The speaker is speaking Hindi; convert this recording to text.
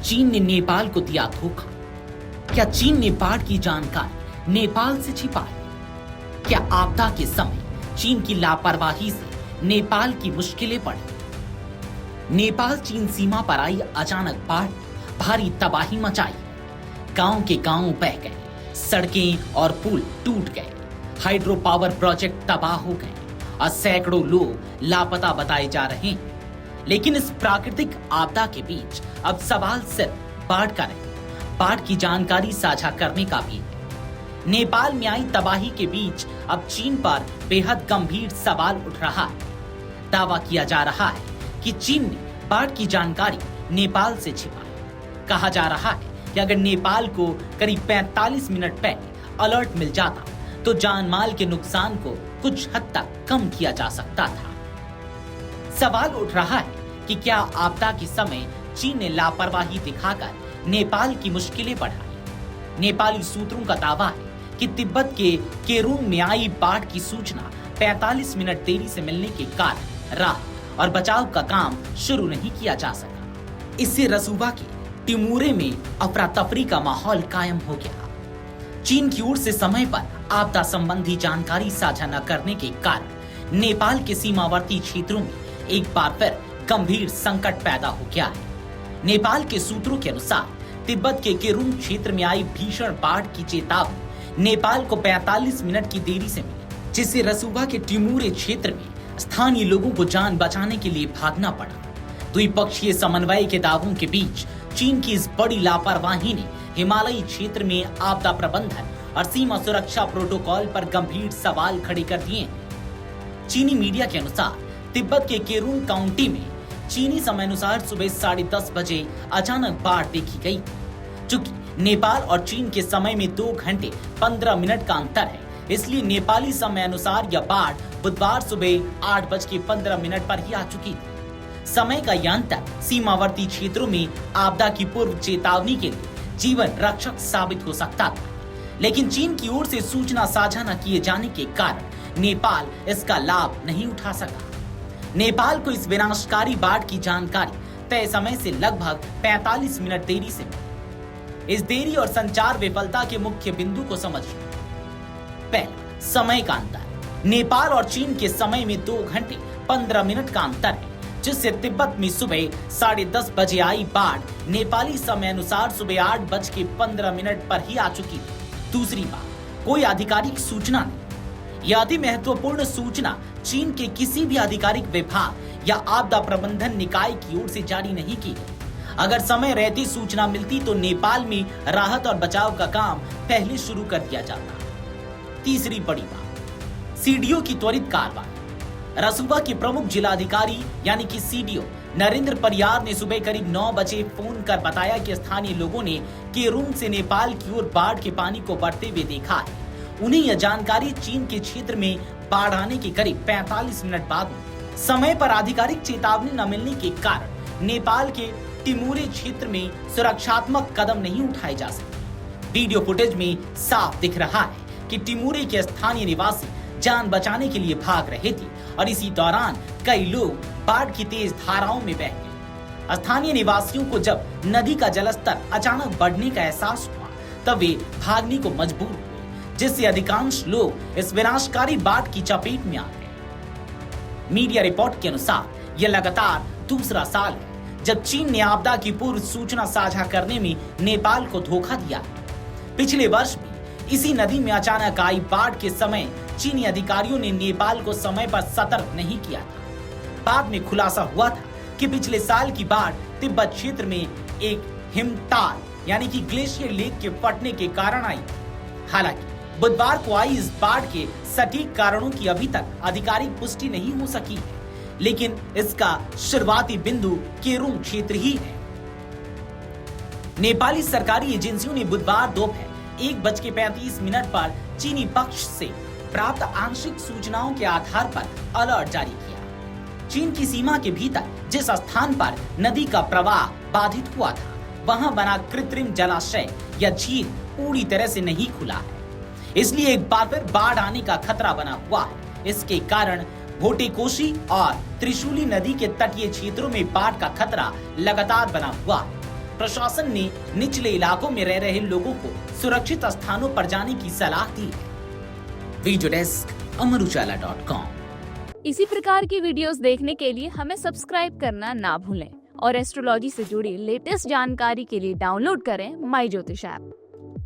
चीन ने नेपाल को दिया धोखा। क्या चीन ने बाढ़ की जानकारी नेपाल से छिपाई? क्या आपदा के समय चीन की लापरवाही से नेपाल की मुश्किलें बढ़ी? नेपाल चीन सीमा पर आई अचानक बाढ़ भारी तबाही मचाई। गांव के गांव बह गए, सड़कें और पुल टूट गए, हाइड्रो पावर प्रोजेक्ट तबाह हो गए और सैकड़ों लोग लापता बताए जा रहे हैं। लेकिन इस प्राकृतिक आपदा के बीच अब सवाल सिर्फ बाढ़ का नहीं, बाढ़ की जानकारी साझा करने का भी है। नेपाल में आई तबाही के बीच अब चीन पर बेहद गंभीर सवाल उठ रहा है। दावा किया जा रहा है कि चीन ने बाढ़ की जानकारी नेपाल से छिपाई। कहा जा रहा है कि अगर नेपाल को करीब 45 मिनट पहले अलर्ट मिल जाता तो जान माल के नुकसान को कुछ हद तक कम किया जा सकता था। सवाल उठ रहा है कि क्या आपदा के समय चीन ने लापरवाही दिखाकर नेपाल की मुश्किलें बढ़ाई। नेपाली सूत्रों का दावा है कि तिब्बत के केरुंग में आई बाढ़ की सूचना 45 मिनट देरी से मिलने के कारण राहत और बचाव का काम शुरू नहीं किया जा सका। इससे रसूबा के टिमूरे में अफरा तफरी का माहौल कायम हो गया। चीन की ओर से समय पर आपदा संबंधी जानकारी साझा न करने के कारण नेपाल के सीमावर्ती क्षेत्रों में एक बार फिर गंभीर संकट पैदा हो गया है। नेपाल के सूत्रों के अनुसार तिब्बत के केरुंग क्षेत्र में आई भीषण बाढ़ की चेतावनी नेपाल को 45 मिनट की देरी से मिली, जिससे रसूबा के टिमूरे क्षेत्र में स्थानीय लोगों को जान बचाने के लिए भागना पड़ा। द्विपक्षीय समन्वय के दावों के बीच चीन की इस बड़ी लापरवाही ने हिमालयी क्षेत्र में आपदा प्रबंधन और सीमा सुरक्षा प्रोटोकॉल पर गंभीर सवाल खड़े कर दिए हैं। चीनी मीडिया के अनुसार तिब्बत के केरुंग काउंटी में चीनी समय अनुसार सुबह 10:30 बजे अचानक बाढ़ देखी गई। चूंकि नेपाल और चीन के समय में 2 घंटे 15 मिनट का अंतर है, इसलिए नेपाली समय अनुसार यह बाढ़ बुधवार सुबह 8:15 पर ही आ चुकी थी। समय का यह अंतर सीमावर्ती क्षेत्रों में आपदा की पूर्व चेतावनी के लिए जीवन रक्षक साबित हो सकता था, लेकिन चीन की ओर से सूचना साझा न किए जाने के कारण नेपाल इसका लाभ नहीं उठा सका। नेपाल को इस विनाशकारी बाढ़ की जानकारी तय समय से लगभग 45 मिनट देरी से मिली। इस देरी और संचार विफलता के मुख्य बिंदु को समझिए। पहला, समय का अंतर। नेपाल और चीन के समय में 2 घंटे 15 मिनट का अंतर है, जिससे तिब्बत में सुबह 10:30 बजे आई बाढ़ नेपाली समय अनुसार सुबह 8:15 पर ही आ चुकी थी। दूसरी बात, कोई आधिकारिक सूचना नहीं। यह अति महत्वपूर्ण सूचना चीन के किसी भी आधिकारिक विभाग या आपदा प्रबंधन निकाय की ओर से जारी नहीं की गई। अगर समय रहते सूचना मिलती तो नेपाल में राहत और बचाव का काम पहले शुरू कर दिया जाता। तीसरी बड़ी बात, सीडीओ की त्वरित कार्रवाई। रसूबा के प्रमुख जिलाधिकारी यानी कि सीडीओ नरेंद्र परियार ने सुबह करीब 9 बजे फोन कर बताया कि स्थानीय लोगों ने केरुंग से नेपाल की ओर बाढ़ के पानी को बढ़ते हुए देखा है। उन्हें यह जानकारी चीन के क्षेत्र में बाढ़ आने के करीब 45 मिनट बाद मिली। समय पर आधिकारिक चेतावनी न मिलने के कारण नेपाल के टिमूरे क्षेत्र में सुरक्षात्मक कदम नहीं उठाए जा सके। वीडियो फुटेज में साफ दिख रहा है कि टिमूरे के स्थानीय निवासी जान बचाने के लिए भाग रहे थे और इसी दौरान कई लोग बाढ़ की तेज धाराओं में बह गए। स्थानीय निवासियों को जब नदी का जलस्तर अचानक बढ़ने का एहसास हुआ तब वे भागने को मजबूर हुए, जिससे अधिकांश लोग इस विनाशकारी बाढ़ की चपेट में आ गए। मीडिया रिपोर्ट के अनुसार यह लगातार दूसरा साल है जब चीन ने आपदा की पूर्व सूचना साझा करने में नेपाल को धोखा दिया है। पिछले वर्ष भी इसी नदी में अचानक आई बाढ़ के समय चीनी अधिकारियों ने नेपाल को समय पर सतर्क नहीं किया था। बाद में खुलासा हुआ था कि पिछले साल की बाढ़ तिब्बत क्षेत्र में एक हिमताल यानी कि ग्लेशियर लेक के फटने के कारण आई। हालांकि बुधवार को आई इस बाढ़ के सटीक कारणों की अभी तक आधिकारिक पुष्टि नहीं हो सकी है, लेकिन इसका शुरुआती बिंदु केरुंग क्षेत्र ही है। नेपाली सरकारी एजेंसियों ने बुधवार दोपहर 1:35 पर चीनी पक्ष से प्राप्त आंशिक सूचनाओं के आधार पर अलर्ट जारी किया। चीन की सीमा के भीतर जिस स्थान पर नदी का प्रवाह बाधित हुआ था, वहां बना कृत्रिम जलाशय या झील पूरी तरह से नहीं खुला है, इसलिए एक बार फिर बाढ़ आने का खतरा बना हुआ है। इसके कारण भोटेकोशी और त्रिशूली नदी के तटीय क्षेत्रों में बाढ़ का खतरा लगातार बना हुआ है। प्रशासन ने निचले इलाकों में रह रहे लोगों को सुरक्षित स्थानों पर जाने की सलाह दी है। Video desk amarujala.com। इसी प्रकार की वीडियोस देखने के लिए हमें सब्सक्राइब करना ना भूलें और एस्ट्रोलॉजी से जुड़ी लेटेस्ट जानकारी के लिए डाउनलोड करें माई ज्योतिष ऐप।